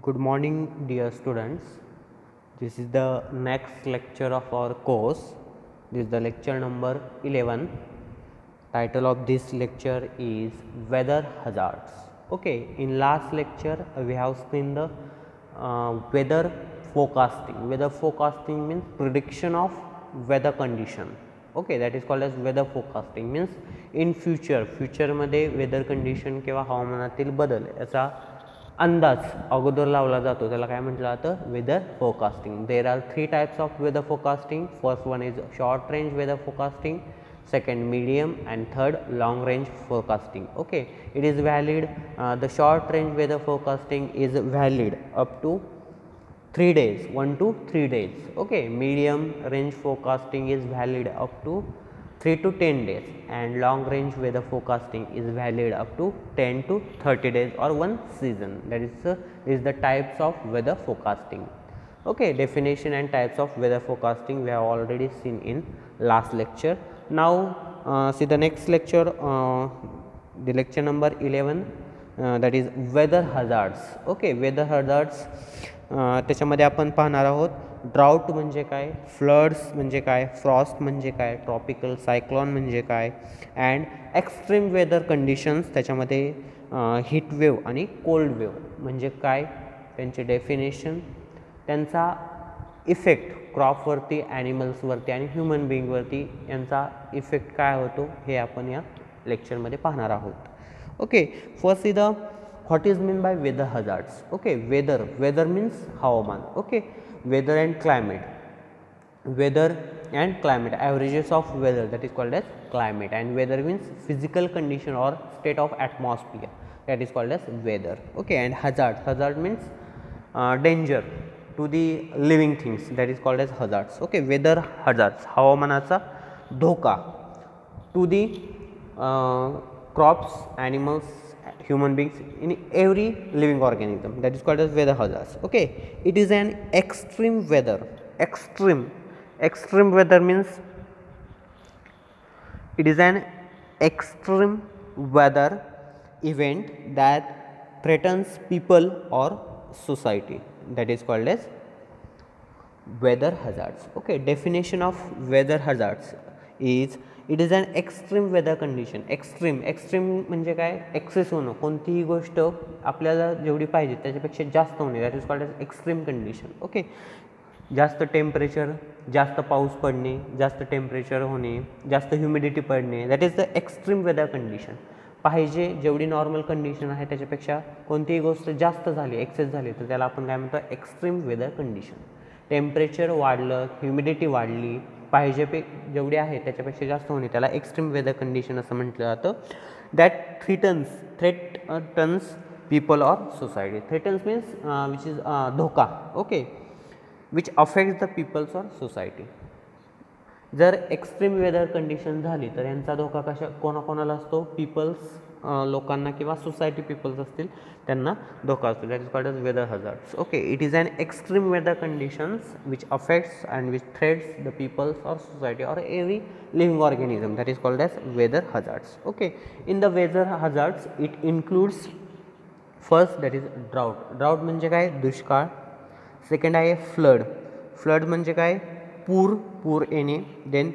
Good morning, dear students. This is the next lecture of our course. This is the lecture number 11. Title of this lecture is Weather Hazards. Okay, in last lecture we have seen the weather forecasting. Weather forecasting means prediction of weather condition. Okay, that is called as weather forecasting. Means in future मध्ये weather condition किंवा हवामानातील बदल याचा अंदाज अगोदर लावला जातो, त्याला काय म्हटलं जातं, weather forecasting. There are 3 types of weather forecasting. First one is short range weather forecasting, second medium, and third long range forecasting. Okay, it is valid, the short range weather forecasting is valid up to 3 days, 1 to 3 days. Okay, medium range forecasting is valid up to 3 to 10 days, and long range weather forecasting is valid up to 10 to 30 days or one season. That is the types of weather forecasting. Okay, definition and types of weather forecasting we have already seen in last lecture. Now see the next lecture, the lecture number 11, that is weather hazards. Okay, weather hazards त्याच्यामध्ये आपण पाहणार आहोत drought म्हणजे काय, floods म्हणजे काय, Frost म्हणजे काय, ट्रॉपिकल सायक्लॉन म्हणजे काय, अँड एक्स्ट्रीम वेदर कंडिशन्स. त्याच्यामध्ये हीट वेव्ह आणि कोल्ड वेव्ह म्हणजे काय, त्यांचे डेफिनेशन, त्यांचा इफेक्ट क्रॉपवरती, ॲनिमल्सवरती आणि ह्युमन बिईंगवरती यांचा इफेक्ट काय होतो हे आपण या लेक्चरमध्ये पाहणार आहोत. Okay, first is the what is mean by weather hazards. Okay, weather means हवामान. Okay, weather and climate, weather and climate, averages of weather, that is called as climate. And weather means physical condition or state of atmosphere, that is called as weather. Okay, and hazard means danger to the living things, that is called as hazards. Okay, weather hazards, हवामानाचा धोका to the crops, animals, human beings, in every living organism, that is called as weather hazards. Okay, it is an extreme weather. Extreme weather means it is an extreme weather event that threatens people or society, that is called as weather hazards. Okay, definition of weather hazards is it is an extreme weather condition. Extreme म्हणजे काय, access होणं, कोणतीही गोष्ट आपल्याला जेवढी पाहिजे त्याच्यापेक्षा जास्त होणे, that is called as extreme condition. Okay, जास्त टेम्परेचर, जास्त पाऊस पडणे, जास्त टेम्परेचर होणे, जास्त ह्युमिडिटी पडणे, that is the extreme weather condition. पाहिजे जेवढी नॉर्मल कंडिशन आहे त्याच्यापेक्षा कोणतीही गोष्ट जास्त झाली, एक्सेस झाली, तर त्याला आपण काय म्हणतो, एक्स्ट्रीम वेदर कंडिशन. टेम्परेचर वाढलं, ह्युमिडिटी वाढली, पाहिजे जेवढी आहे त्याच्यापेक्षा जास्त होणे, त्याला एक्स्ट्रीम वेदर कंडिशन असं म्हटलं जातं. That threatens people or society. Threatens means which is धोका. Okay, which affects the peoples or society. जर एक्स्ट्रीम वेदर कंडिशन झाली तर यांचा धोका कोणाकोणाला असतो, पीपल्स, लोकांना किंवा सोसायटी पीपल्स असतील त्यांना धोका असतो, that is called as weather hazards. Okay, it is an extreme weather conditions which affects and which threats the peoples or society or every living organism, that is called as weather hazards. Okay, in the weather hazards it includes first that is drought म्हणजे काय, दुष्काळ. Second आहे flood म्हणजे काय, पूर येणे. Then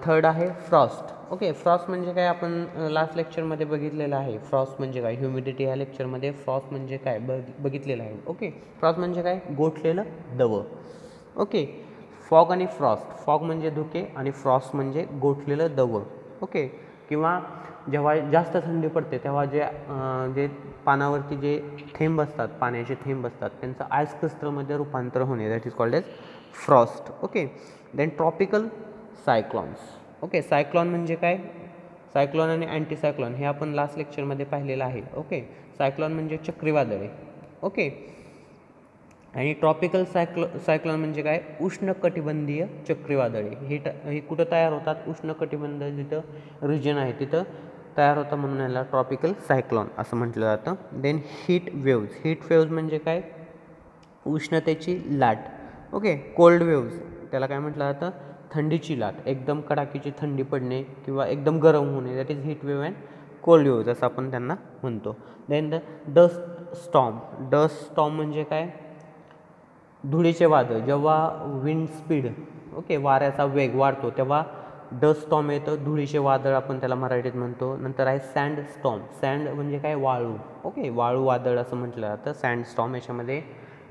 third आहे Frost. Okay, Frost म्हणजे काय, आपण लास्ट लेक्चरमध्ये बघितलेलं आहे. फ्रॉस्ट म्हणजे काय, ह्युमिडिटी ह्या लेक्चरमध्ये फ्रॉस्ट म्हणजे काय बघितलेलं आहे. ओके, फ्रॉस्ट म्हणजे काय, गोठलेलं दवं. ओके, फॉग आणि फॉग म्हणजे धुके आणि फ्रॉस्ट म्हणजे गोठलेलं दवं. ओके, किंवा जेव्हा जास्त थंडी पडते तेव्हा जे पानावरती जे थेंब असतात, पाण्याचे थेंब असतात, त्यांचं आईस क्रिस्टलमध्ये रूपांतर होणे, that is called as frost. Okay, then tropical cyclones. Okay, cyclone म्हणजे काय, सायक्लॉन आणि अँटी सायक्लॉन हे आपण लास्ट लेक्चरमध्ये पाहिलेलं आहे. ओके, सायक्लॉन म्हणजे चक्रीवादळे. ओके, आणि ट्रॉपिकल सायक्लॉन म्हणजे काय, उष्णकटिबंधीय चक्रीवादळे. हे कुठं तयार होतात, उष्णकटिबंध जिथं रिजन आहे तिथं तयार होतं, म्हणून याला ट्रॉपिकल सायक्लॉन असं म्हटलं जातं. देन हीट वेव्ज म्हणजे काय, उष्णतेची लाट. ओके, कोल्ड वेव्ज त्याला काय म्हटलं जातं, थंडीची लाट, एकदम कडाकीची थंडी पडणे किंवा एकदम गरम होणे, that is heat wave and cold waves असं आपण त्यांना म्हणतो. Then the storm. Dust storm म्हणजे काय? धुळीचे वादळ. जेव्हा विंड स्पीड ओके वाऱ्याचा वेग वाढतो तेव्हा डस्ट स्टॉर्म येतं, धुळीचे वादळ आपण त्याला मराठीत म्हणतो. नंतर आहे सँड स्टॉर्म. सँड म्हणजे काय? वाळू. ओके, वाळू वादळ असं म्हटलं जातं सँड स्टॉर्म. याच्यामध्ये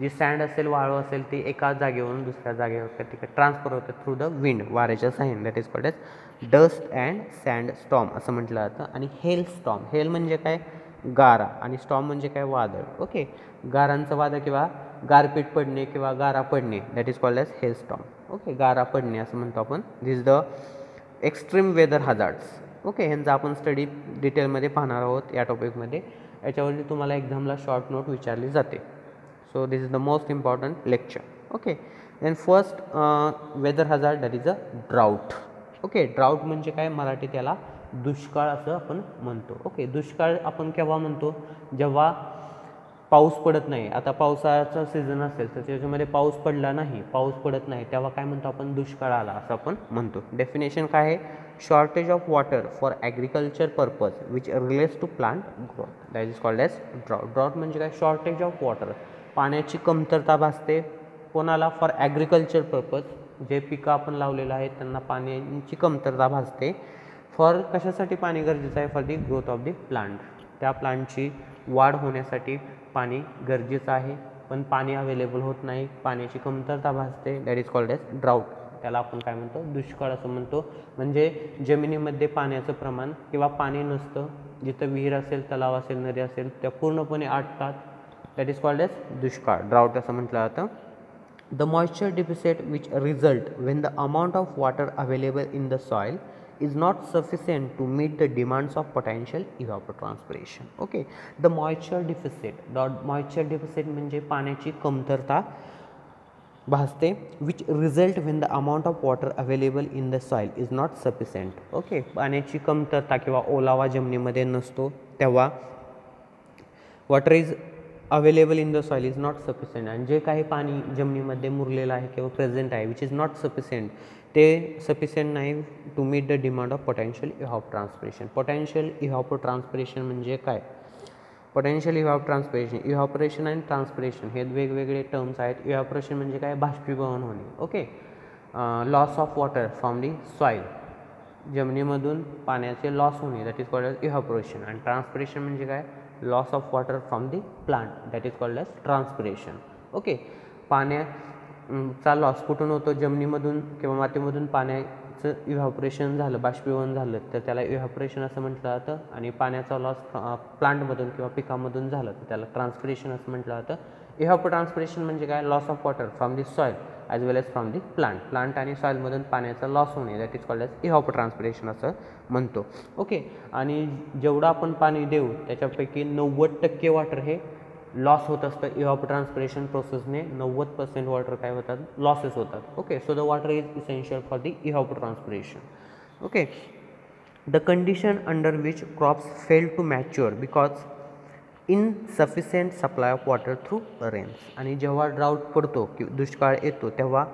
जी सँड असेल, वाळू असेल, ती एका जागेवरून दुसऱ्या जागेवर ट्रान्सफर होतं थ्रू द विंड, वाऱ्याच्या साह्याने. That is called as dust and sand storm असं म्हटलं जातं. आणि हेल स्टॉर्म. हेल म्हणजे काय? गारा. आणि स्टॉर्म म्हणजे काय? वादळ. ओके, गारांचं वादळ किंवा गारपीट पडणे किंवा गारा पडणे, that is called as hail storm. Okay, गारा पडणे असं म्हणतो आपण. This is the extreme weather hazards. Okay, ह्यांचा आपण स्टडी डिटेलमध्ये पाहणार आहोत या टॉपिकमध्ये. याच्यावरती तुम्हाला एक्झामला शॉर्ट नोट विचारली जाते. So this is the most important lecture. Okay, then first weather hazard that is a drought. Okay, drought म्हणजे काय? मराठीत त्याला दुष्काळ असं आपण म्हणतो. ओके, दुष्काळ आपण केव्हा म्हणतो? जेव्हा पाऊस पडत नाही. आता पावसाळ्याचा सीझन असेल तर त्याच्यामध्ये पाऊस पडला नाही, पाऊस पडत नाही, तेव्हा काय म्हणतो आपण? दुष्काळ आला असं आपण म्हणतो. डेफिनेशन काय आहे? Shortage of water for agriculture purpose which relates to plant growth, that is called as drought. Drought म्हणजे काय? शॉर्टेज ऑफ वॉटर, पाण्याची कमतरता भासते. कोणाला? फॉर ॲग्रिकल्चर पर्पज, जे पिकं आपण लावलेलं आहे त्यांना पाण्याची कमतरता भासते. फॉर कशासाठी पाणी गरजेचं आहे? For the growth of the plant, त्या प्लांटची वाढ होण्यासाठी पाणी गरजेचं आहे, पण पाणी अवेलेबल होत नाही, पाण्याची कमतरता भासते. That is called as drought. त्याला आपण काय म्हणतो? दुष्काळ असं म्हणतो. म्हणजे जमिनीमध्ये पाण्याचं प्रमाण किंवा पाणी नसतं, जिथं विहीर असेल, तलाव असेल, नदी असेल, त्या पूर्णपणे आटतात. दॅट इज कॉल्ड एज दुष्काळ, ड्राउट असं म्हटलं जातं. The moisture deficit which result Wien the amount of water available in the soil is not sufficient to meet the demands of potential evapotranspiration. Okay, the moisture deficit. The moisture deficit म्हणजे पाण्याची कमतरता भासते, which result when the amount of water available in the soil is not sufficient. Okay, पाण्याची कमतरता किंवा ओलावा जमिनीमध्ये नसतो तेव्हा water is available in the soil is not sufficient. आणि जे काही पाणी जमिनीमध्ये मुरलेलं आहे किंवा प्रेझेंट आहे विच इज नॉट सफिशियंट, ते सफिशियंट नाही to meet the demand of potential evapotranspiration. Potential evapotranspiration म्हणजे काय? पोटेन्शियल इव्हॅपोट्रान्सपिरेशन, इव्हॅपोरेशन आणि ट्रान्सपिरेशन हे वेगवेगळे टर्म्स आहेत. इव्हॅपोरेशन म्हणजे काय? बाष्पीभवन होणे. Okay, loss of water from the soil, जमिनीमधून पाण्याचे लॉस होणे, that is called as evaporation. आणि ट्रान्सपिरेशन म्हणजे काय? Loss of water from the plant, that is called as transpiration. Okay, पाण्याचा लॉस कुठून होतो? जमिनीमधून किंवा मातीमधून पाण्याचं इव्हॅपोरेशन झालं, बाष्पीभवन झालं तर त्याला इव्हॅपोरेशन असं म्हटलं जातं. आणि पाण्याचा लॉस प्लांटमधून किंवा पिकामधून झालं तर त्याला ट्रान्सपिरेशन असं म्हटलं जातं. इव्हॅपोट्रान्सपिरेशन म्हणजे काय? Loss of water from the soil as well as from the plant आणि सॉईलमधून पाण्याचा लॉस होणे, that is called as evapotranspiration असं म्हणतो. ओके, आणि जेवढं आपण पाणी देऊ त्याच्यापैकी 90% वॉटर हे लॉस होत असतं. इव्हॅपोट्रान्सपिरेशन प्रोसेसने 90% वॉटर काय होतात? लॉसेस होतात. Okay, so the water is essential for the evapotranspiration. Okay, the condition under which crops fail to mature because insufficient supply of water through rains. आणि जेव्हा ड्राउट पडतो की दुष्काळ येतो तेव्हा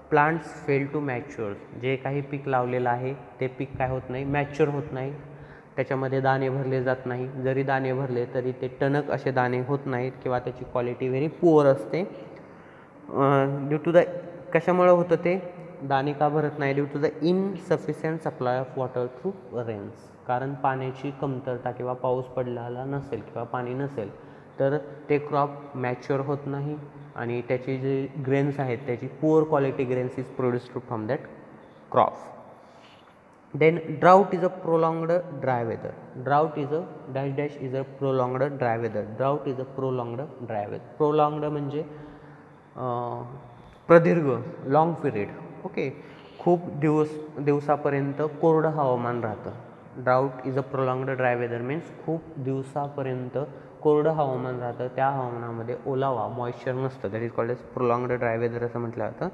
प्लांट्स फेल टू मॅच्युअर, जे काही पीक लावलेलं आहे ते पीक काय होत नाही? मॅच्युअर होत नाही, त्याच्यामध्ये दाणे भरले जात नाही. जरी दाणे भरले तरी ते टणक असे दाणे होत नाहीत किंवा त्याची क्वालिटी व्हेरी पुअर असते. ड्यू टू द कशामुळे होतं ते? दाणे का भरत नाही? Due to the insufficient supply of water through rains. कारण पाण्याची कमतरता किंवा पाऊस पडलेला नसेल किंवा पाणी नसेल तर ते क्रॉप मॅच्युअर होत नाही आणि त्याचे जे ग्रेन्स आहेत त्याची poor quality grains is produced from that crop. Then drought is a prolonged dry weather. Drought is a dash dash is a prolonged dry weather. Drought is a prolonged dry weather. Prolonged म्हणजे प्रदीर्घ, long period. Okay, खूप दिवसापर्यंत कोरडं हवामान राहतं. Drought is a prolonged dry weather means खूप दिवसापर्यंत कोरडं हवामान राहतं, त्या हवामानामध्ये ओलावा मॉइश्चर नसतं. That is called as prolonged dry weather असं म्हटलं जातं.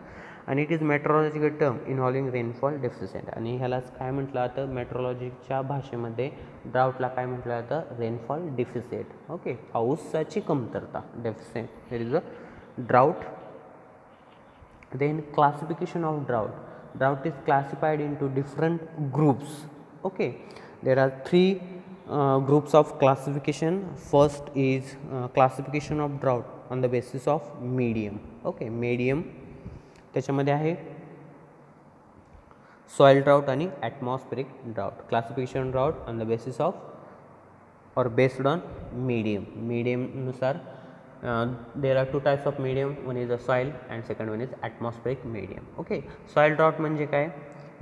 आणि it is meteorological term involving rainfall deficit. आणि ह्यालाच काय म्हटलं जातं? मेट्रोलॉजीच्या भाषेमध्ये ड्राउटला काय म्हटलं जातं? Rainfall deficit. ओके, पाऊसाची कमतरता, deficit. There is a drought. Then classification of drought. Drought is classified into different groups. Okay, there are 3 groups of classification. First is classification of drought on the basis of medium. Okay, medium त्याच्यामध्ये आहे soil drought आणि atmospheric drought. Classification drought on the basis of or based on medium. Medium नुसार there are two types of medium, one is the soil and second one is atmospheric medium. Okay, soil drought म्हणजे काय?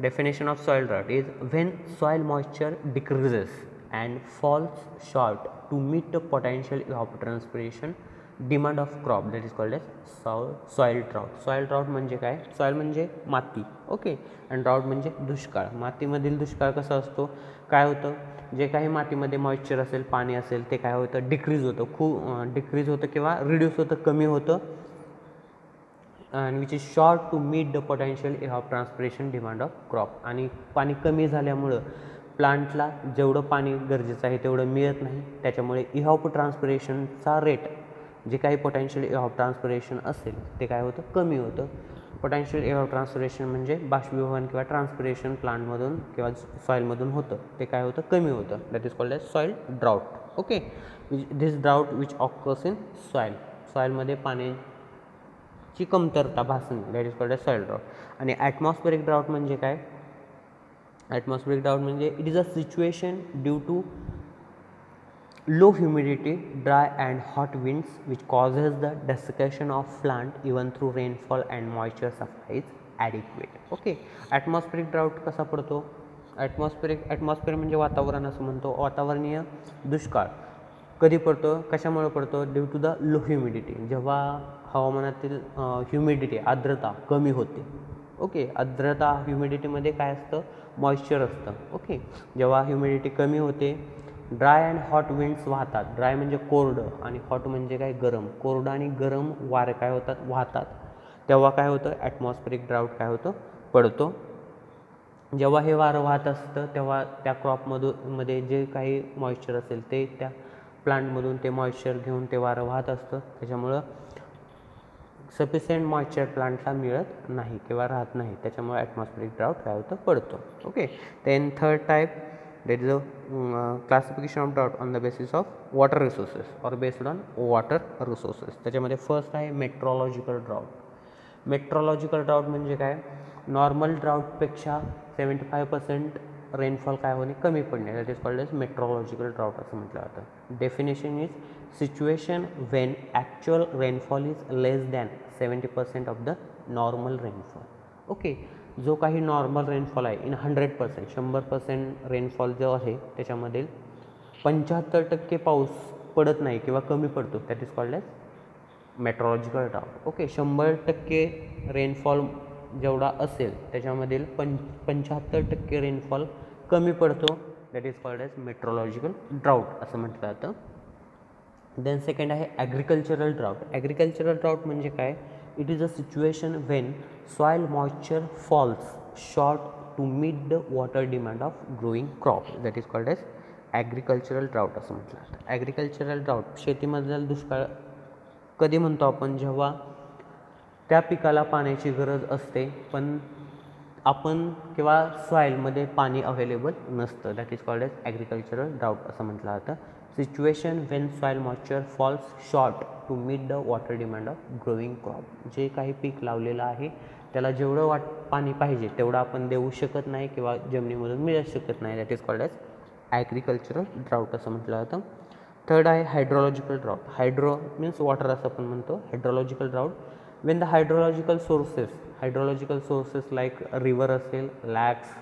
Definition of soil drought is when soil moisture decreases and falls short to meet the potential evapotranspiration demand of crop, that is called as soil drought. soil drought म्हणजे काय? soil म्हणजे माती. Okay, आणि drought म्हणजे दुष्काळ. मातीमधील दुष्काळ कसा असतो? काय होतं, जे काही मातीमध्ये मॉइश्चर असेल, पाणी असेल, ते काय होतं, डिक्रीज होतं, खूप डिक्रीज होतं किंवा रिड्यूस होतं, कमी होतं, and which is short to meet the potential evapotranspiration demand of crop. आणि पाणी कमी झाल्यामुळं प्लांटला जेवढं पाणी गरजेचं आहे तेवढं मिळत नाही, त्याच्यामुळे evapotranspirationचा रेट, जे काही पोटेन्शियल evapotranspiration असेल ते काय होतं, कमी होतं. पोटेन्शियल evapotranspiration म्हणजे बाष्पीभवन किंवा ट्रान्सपिरेशन प्लांटमधून किंवा सॉईलमधून होतं, ते काय होतं, कमी होतं. That is called as soil drought. Okay, this drought which occurs in soil, सॉईलमध्ये पाण्याची कमतरता भासणे, that is called as soil drought. आणि ॲटमॉस्फेरिक ड्राउट म्हणजे काय? ॲटमॉस्फेरिक ड्राउट म्हणजे it is a situation due to low humidity, dry and hot winds which causes the desiccation of plant even through rainfall and moisture supply is adequate. Okay, atmospheric drought कसा पडतो? ॲटमॉस्फेअर म्हणजे वातावरण असं म्हणतो. वातावरणीय दुष्काळ कधी पडतो, कशामुळे पडतो? Due to the low humidity, जेव्हा हवामानातील ह्युमिडिटी, आर्द्रता कमी होते. ओके, आर्द्रता ह्युमिडिटीमध्ये काय असतं, मॉइश्चर असतं. ओके, जेव्हा ह्युमिडिटी कमी होते, ड्राय अँड हॉट विंड्स वाहतात. ड्राय म्हणजे कोरडं आणि हॉट म्हणजे काय, गरम. कोरडं आणि गरम वारे काय होतात, वाहतात. तेव्हा काय होतं, ॲटमॉस्फेरिक ड्राउट काय होतं, पडतो. जेव्हा हे वारं वाहत असतं तेव्हा त्या क्रॉपमध्ये जे काही मॉइश्चर असेल ते त्या प्लांटमधून ते मॉइश्चर घेऊन ते वारं वाहत असतं, त्याच्यामुळं सफिशियंट मॉइश्चर प्लांटला मिळत नाही किंवा राहत नाही, त्याच्यामुळे ॲटमॉस्फेरिक ड्राउट काय होतं, पडतो. Okay, then third type, that is a classification of drought on the basis of water resources or based on water resources. त्याच्यामध्ये फर्स्ट आहे मेट्रोलॉजिकल ड्राउट. मेट्रोलॉजिकल ड्राउट म्हणजे काय? नॉर्मल ड्राउटपेक्षा 75% रेनफॉल काय होणे, कमी पडणे, that is called as meteorological drought असं म्हटलं जातं. Definition is situation when actual rainfall is less than 70% of the normal rainfall. Okay, जो काही नॉर्मल रेनफॉल आहे इन 100%, 100% रेनफॉल जो आहे त्याच्यामधील 75% पाऊस पडत नाही किंवा कमी पडतो, that is called as meteorological drought. Okay, 100% rainfall जेवढा असेल त्याच्यामधील 75% रेनफॉल कमी पडतो, that is called as meteorological drought असं म्हटलं जातं. देन सेकंड आहे ॲग्रिकल्चरल ड्राउट. ॲग्रिकल्चरल ड्राउट म्हणजे काय? It is a situation when soil moisture falls short to meet the water demand of growing crops, that is called as agricultural drought असं म्हटलं जातं. Agricultural drought, शेतीमधील दुष्काळ कधी म्हणतो आपण? जेव्हा त्या पिकाला पाण्याची गरज असते पण आपण किंवा सॉईलमध्ये पाणी अवेलेबल नसतं, that is called as agricultural drought असं म्हटलं जातं. Situation when soil moisture falls short to meet the water demand of growing crop. जे काही पीक लावलेलं आहे त्याला जेवढं पाणी पाहिजे तेवढं आपण देऊ शकत नाही किंवा जमिनीमधून मिळू शकत नाही, that is called as agricultural drought असं म्हटलं जातं. थर्ड आहे hydrological drought. Hydro means water असं आपण म्हणतो. Hydrological drought when the hydrological sources like river असेल, lakes,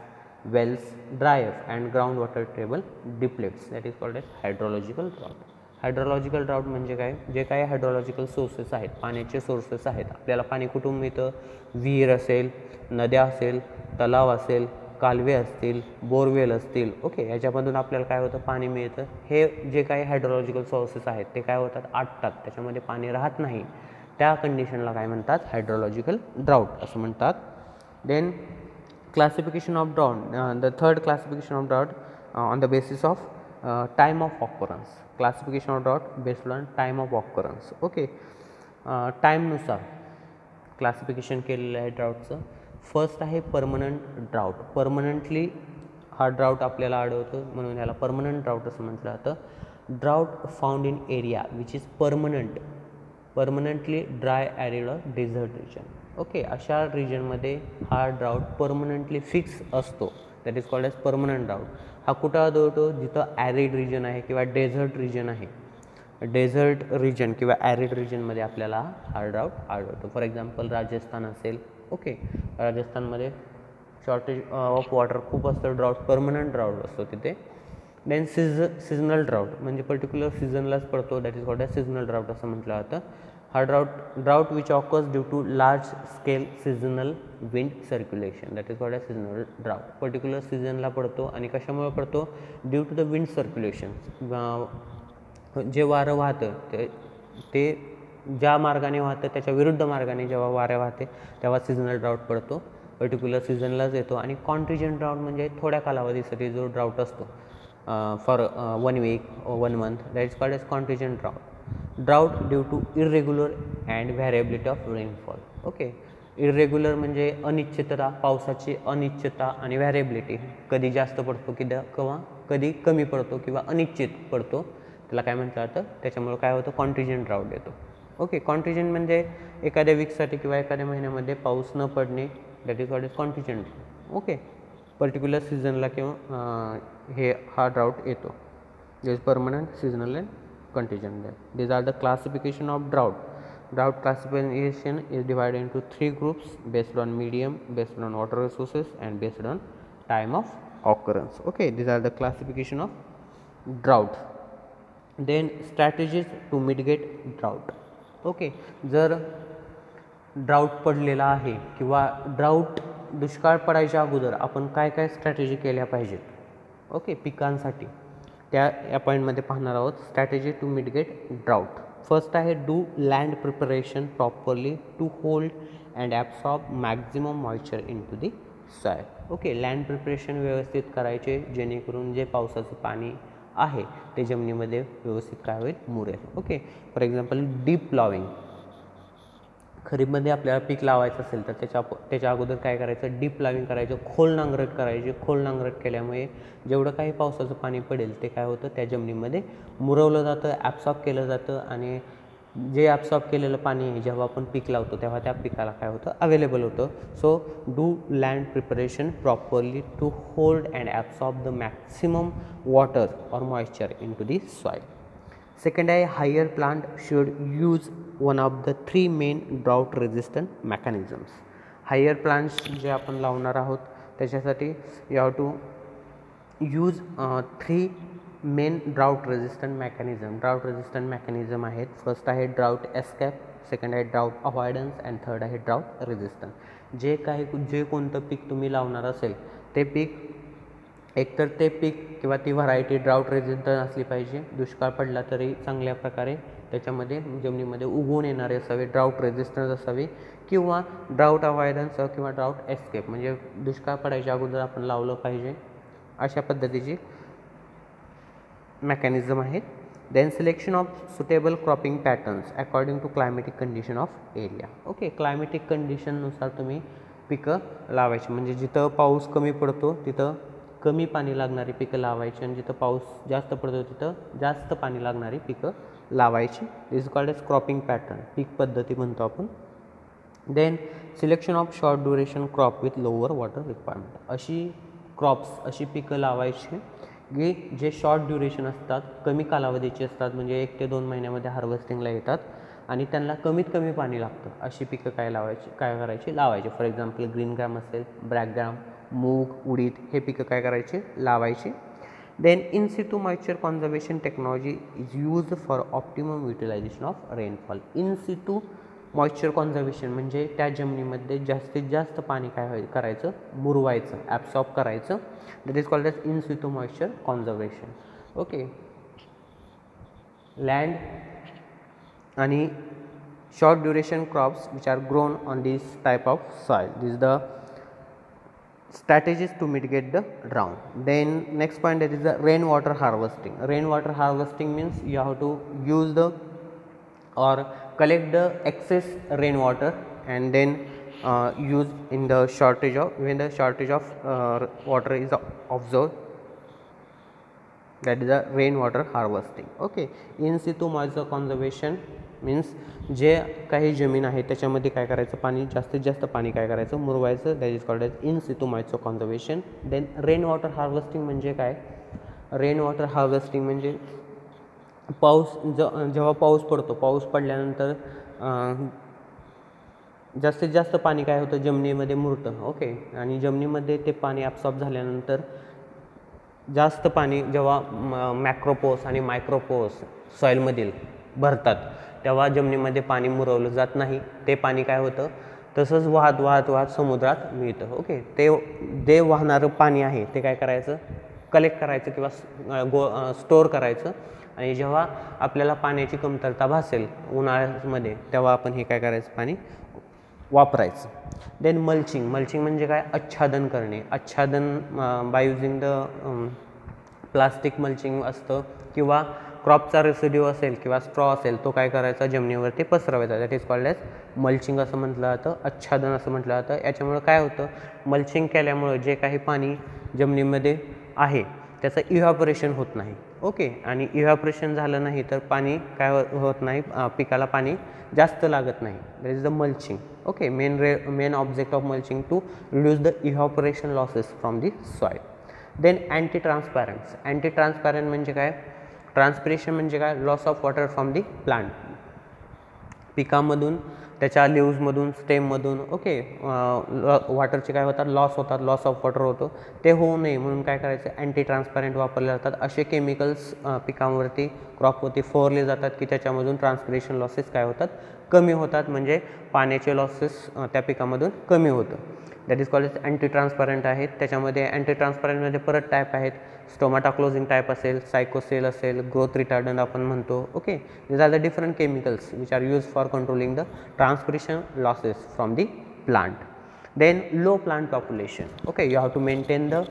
wells dry up and groundwater table depletes, that is called as hydrological drought. Hydrological drought म्हणजे काय? जे काही हायड्रोलॉजिकल सोर्सेस आहेत, पाण्याचे सोर्सेस आहेत, आपल्याला पाणी कुठून मिळतं? विहीर असेल, नद्या असेल, तलाव असेल, कालवे असतील, बोरवेल असतील. ओके, याच्यामधून आपल्याला काय होतं? पाणी मिळतं. हे जे काही हायड्रोलॉजिकल सोर्सेस आहेत ते काय होतात? आटतात, त्याच्यामध्ये पाणी राहत नाही. त्या कंडिशनला काय म्हणतात? हायड्रोलॉजिकल ड्राउट असं म्हणतात. Then classification of drought, the third classification of drought on the basis of time of occurrence. Classification of drought based on time of occurrence. Okay, टाईमनुसार क्लासिफिकेशन केलेलं आहे ड्राउटचं. फर्स्ट आहे परमनंट ड्राउट. परमनंटली हा drought आपल्याला आढळतो, म्हणून याला परमनंट ड्राउट असं म्हटलं जातं. Drought found in area which is permanently dry arid or desert region. Okay, अशा रिजनमध्ये हा ड्राउट परमनंटली फिक्स असतो, that is called as permanent drought. हा कुठं आढळतो? जिथं ॲरिड रिजन आहे किंवा डेझर्ट रिजन आहे. डेझर्ट रिजन किंवा ॲरिड रिजनमध्ये आपल्याला हा ड्राउट आढळतो. फॉर एक्झाम्पल राजस्थान असेल. ओके, राजस्थानमध्ये शॉर्टेज ऑफ वॉटर खूप असतं, ड्राउट परमनंट ड्राउट असतो तिथे. देन सीझनल ड्राउट म्हणजे पर्टिक्युलर सीझनलाच पडतो, that is called as seasonal drought असं म्हटलं जातं. हा drought which occurs due to large scale seasonal wind circulation, that is called as seasonal drought. Particular सीझनला पडतो आणि कशामुळे पडतो? Due to the wind circulation. जे वारं वाहतं ते ज्या मार्गाने वाहतं त्याच्या विरुद्ध मार्गाने जेव्हा वाऱ्या वाहते तेव्हा सीझनल ड्राउट पडतो, पर्टिक्युलर सीझनलाच येतो. आणि कॉन्टिजेंट ड्राउट म्हणजे थोड्या कालावधीसाठी जो ड्राउट असतो, for 1 weak or 1 month, that is called as contingent drought. Drought due to irregular and variability of rainfall. Okay, irregular म्हणजे अनिश्चितता, पावसाची अनिश्चितता आणि व्हॅरिएबिलिटी, कधी जास्त पडतो किंवा कधी कमी पडतो किंवा अनिश्चित पडतो, त्याला काय म्हटलं जातं. त्याच्यामुळे काय होतं? कॉन्टिजेंट ड्राउट येतो. ओके, कॉन्टिजेंट म्हणजे एखाद्या वीकसाठी किंवा एखाद्या महिन्यामध्ये पाऊस न पडणे, that is called as contingent. Okay, particular सीझनला किंवा हा ड्राउट येतो. This is permanent, seasonal and contingent. These are the classification of drought. Drought classification is divided into 3 groups based on medium, based on water resources, and based on time of occurrence. Okay, these are the classification of drought. Then strategies to mitigate drought. Okay, जर drought पडलेला आहे किंवा दुष्काळ पडायच्या अगोदर आपण काय काय strategy केल्या पाहिजेत, ओके, पिकांसाठी, त्या या पॉईंटमध्ये पाहणार आहोत. Strategy to mitigate drought. First आहे do land preparation properly to hold and absorb maximum moisture into the soil. Okay, land preparation व्यवस्थित करायचे जेणेकरून जे पावसाचं पाणी आहे ते जमिनीमध्ये व्यवस्थित काय होईल? मुरेल. Okay, for example deep ploughing. खरीपमध्ये आपल्याला पीक लावायचं असेल तर त्याच्या अगोदर काय करायचं? डीप प्लॉविंग करायचं, खोल नांगरट करायची. खोल नांगरट केल्यामुळे जेवढं काही पावसाचं पाणी पडेल ते काय होतं? त्या जमिनीमध्ये मुरवलं जातं, ॲब्सॉर्ब केलं जातं. आणि जे ॲब्सॉर्ब केलेलं पाणी आहे जेव्हा आपण पीक लावतो तेव्हा त्या पिकाला काय होतं? अवेलेबल होतं. So do land preparation properly to hold and absorb the maximum water or moisture into the soil. Second आहे higher plant should use one of the 3 main drought resistant mechanisms. Higher plants जे आपण लावणार आहोत त्याच्यासाठी you have to use 3 main drought resistant mechanism. Drought resistant mechanism आहेत. First आहे drought escape, second आहे drought avoidance, and third आहे drought resistant. जे कोणतं पीक तुम्ही लावणार असेल ते पीक, एकतर ते पीक किंवा ती व्हरायटी ड्राउट रेझिस्टंट असली पाहिजे, दुष्काळ पडला तरी चांगल्या प्रकारे त्याच्यामध्ये जमिनीमध्ये उगवून येणारे असावे, ड्राउट रेझिस्टंट असावे, किंवा ड्राउट अवॉइडन्स किंवा ड्राउट एस्केप म्हणजे दुष्काळ पडायच्या अगोदर आपण लावलं पाहिजे, अशा पद्धतीची मेकॅनिझम आहेत. Then selection of suitable cropping patterns according to climatic condition of area. Okay, climatic कंडिशननुसार तुम्ही पिकं लावायची, म्हणजे जिथं पाऊस कमी पडतो तिथं कमी पाणी लागणारी पिकं लावायची आणि जिथं पाऊस जास्त पडतो तिथं जास्त पाणी लागणारी पिकं लावायची. This is called as cropping pattern, पीक पद्धती म्हणतो आपण. Then selection of short duration crop with lower water requirement. अशी पिकं लावायची की जे शॉर्ट ड्युरेशन असतात, कमी कालावधीचे असतात, म्हणजे 1 ते 2 महिन्यामध्ये हार्वेस्टिंगला येतात आणि त्यांना कमीत कमी पाणी लागतं, अशी पिकं काय करायची? फॉर एक्झाम्पल ग्रीन ग्राम असेल, ब्लॅक ग्राम, मूग, उडीद, हे पिकं काय करायचे? लावायची. Then in situ moisture conservation technology is used for optimum utilization of rainfall. In situ moisture conservation म्हणजे त्या जमिनीमध्ये जास्तीत जास्त पाणी करायचं? मुरवायचं, ॲब्सॉर्ब करायचं. That is called as in situ moisture conservation. Okay, land आणि short duration crops which are grown on this type of soil. This is the strategies to mitigate the drought. Then next point, that is the rainwater harvesting. Rainwater harvesting means you have to use or collect the excess rainwater and then used in the shortage of when the shortage of water is observed, that is the rainwater harvesting. Okay, in situ moisture conservation means जे काही जमीन आहे त्याच्यामध्ये काय करायचं, पाणी जास्तीत जास्त पाणी काय करायचं, मुरवायचं. That is called as in situ moisture conservation. Then rain water harvesting म्हणजे काय, रेन वॉटर हार्वेस्टिंग म्हणजे पाऊस जेव्हा पाऊस पडतो, पाऊस पडल्यानंतर जास्तीत जास्त पाणी काय होतं, जमिनीमध्ये मुरतं. ओके, आणि जमिनीमध्ये ते पाणी ॲब्सॉर्ब झाल्यानंतर जास्त पाणी जेव्हा मॅक्रोपोस आणि मायक्रोपोस सॉईलमधील भरतात तेव्हा जमिनीमध्ये पाणी मुरवलं जात नाही. ते पाणी काय होतं, तसंच वाहत वाहत वाहत समुद्रात मिळतं. ओके, ते वाहणारं पाणी आहे ते काय करायचं, कलेक्ट करायचं किंवा स्टोअर करायचं. आणि जेव्हा आपल्याला पाण्याची कमतरता भासेल उन्हाळ्यामध्ये तेव्हा आपण हे काय करायचं, पाणी वापरायचं. Then mulching. मल्चिंग म्हणजे काय, आच्छादन करणे. आच्छादन by using the plastic mulching असतं, किंवा क्रॉपचा रेसिड्यू असेल किंवा स्ट्रॉ असेल तो काय करायचा, जमिनीवरती पसरवायचा. That is called as mulching असं म्हटलं जातं, आच्छादन असं म्हटलं जातं. याच्यामुळं काय होतं, मल्चिंग केल्यामुळं जे काही पाणी जमिनीमध्ये आहे त्याचं इव्हॅपोरेशन होत नाही. ओके, आणि इव्हॅपोरेशन झालं नाही तर पाणी काय होत नाही, पिकाला पाणी जास्त लागत नाही. That is the mulching. Okay, main object of mulching to reduce the evaporation losses from the soil. Then anti transparence. Anti transparent म्हणजे काय, ट्रान्सपिरेशन म्हणजे काय, loss of water from the plant. पिकामधून, त्याच्या लिव्हजमधून, स्टेममधून ओके वॉटरचे काय होतात, लॉस होतात, लॉस ऑफ वॉटर होतो. ते होऊ नये म्हणून काय करायचं, अँटी ट्रान्सपॅरंट वापरले जातात. असे केमिकल्स पिकांवरती, क्रॉपवरती फवारले जातात की त्याच्यामधून ट्रान्सपिरेशन लॉसेस काय होतात, कमी होतात. म्हणजे पाण्याचे लॉसेस त्या पिकामधून कमी होतं. दॅट इज कॉल्ड अँटी ट्रान्सपॅरंट आहेत. त्याच्यामध्ये अँटी ट्रान्सपॅरंटमध्ये परत टाईप आहेत. स्टोमाटा क्लोजिंग टाईप असेल, सायकोसेल असेल, ग्रोथ रिटार्डंट आपण म्हणतो. Okay, these are the different chemicals which are use for controlling the transpiration losses from the plant. Then low plant population. Okay, you have to maintain the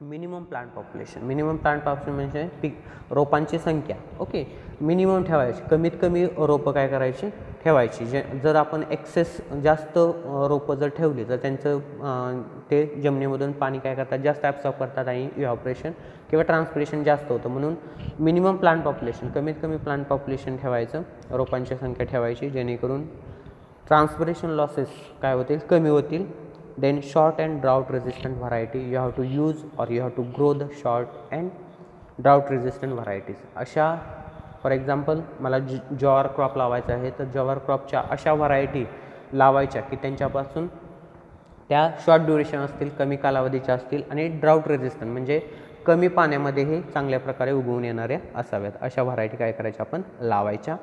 minimum plant population. Minimum plant population म्हणजे रोपांची संख्या. Okay, minimum ठेवायची, कमीत कमी रोपं काय करायची, ठेवायची. जर आपण एक्सेस जास्त रोपं जर ठेवली तर त्यांचं ते जमिनीमधून पाणी काय करतात, जास्त ॲब्सॉर्ब करतात आणि इव्हॅपोरेशन किंवा ट्रान्सपिरेशन जास्त होतं. म्हणून मिनिमम प्लांट पॉप्युलेशन, कमीत कमी प्लांट पॉप्युलेशन ठेवायचं, रोपांची संख्या ठेवायची, जेणेकरून ट्रान्सपिरेशन लॉसेस काय होतील, कमी होतील. Then short and drought resistant variety, you have to use or you have to grow the short and drought resistant varieties. अशा फॉर एक्झाम्पल मला ज्वार क्रॉप लावायचा आहे तर ज्वार क्रॉपच्या अशा व्हरायटी लावायच्या की त्यांच्यापासून त्या शॉर्ट ड्युरेशन असतील, कमी कालावधीच्या असतील आणि ड्राउट रेजिस्टंट म्हणजे कमी पाण्यामध्येही चांगल्या प्रकारे उगवून येणाऱ्या असाव्यात. अशा व्हरायटी काय करायच्या, आपण लावायच्या.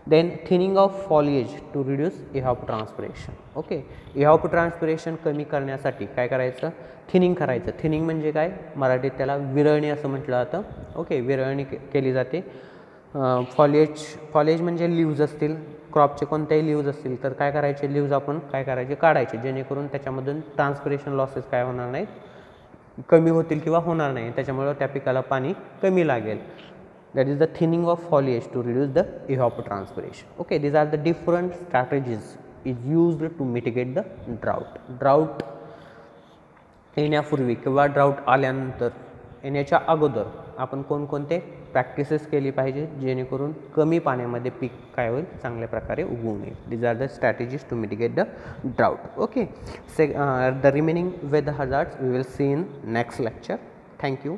Then thinning of foliage to reduce evapotranspiration. Okay, evapotranspiration कमी करण्यासाठी काय करायचं, थिनिंग करायचं. थिनिंग म्हणजे काय, मराठीत त्याला विरळणी असं म्हटलं जातं. ओके, विरळणी केली जाते. फॉलिएज म्हणजे लिव्ज असतील, क्रॉपचे कोणत्याही लिव्ज असतील तर काय करायचे, लिव्ज आपण काय करायचे, काढायचे, जेणेकरून त्याच्यामधून ट्रान्सपिरेशन लॉसेस काय होणार नाहीत, कमी होतील किंवा होणार नाही. त्याच्यामुळं त्या पिकाला पाणी कमी लागेल. That is the thinning of foliage to reduce the evapotranspiration. Okay, these are the different strategies is used to mitigate the drought. Drought येण्यापूर्वी किंवा ड्राउट आल्यानंतर, येण्याच्या अगोदर आपण कोणकोणते प्रॅक्टिसेस केली पाहिजे जेणेकरून कमी पाण्यामध्ये पीक काय होईल, चांगल्या प्रकारे उगवू नये. These are the strategies to mitigate the drought. Okay, the remaining weather hazards we will see in next lecture. Thank you.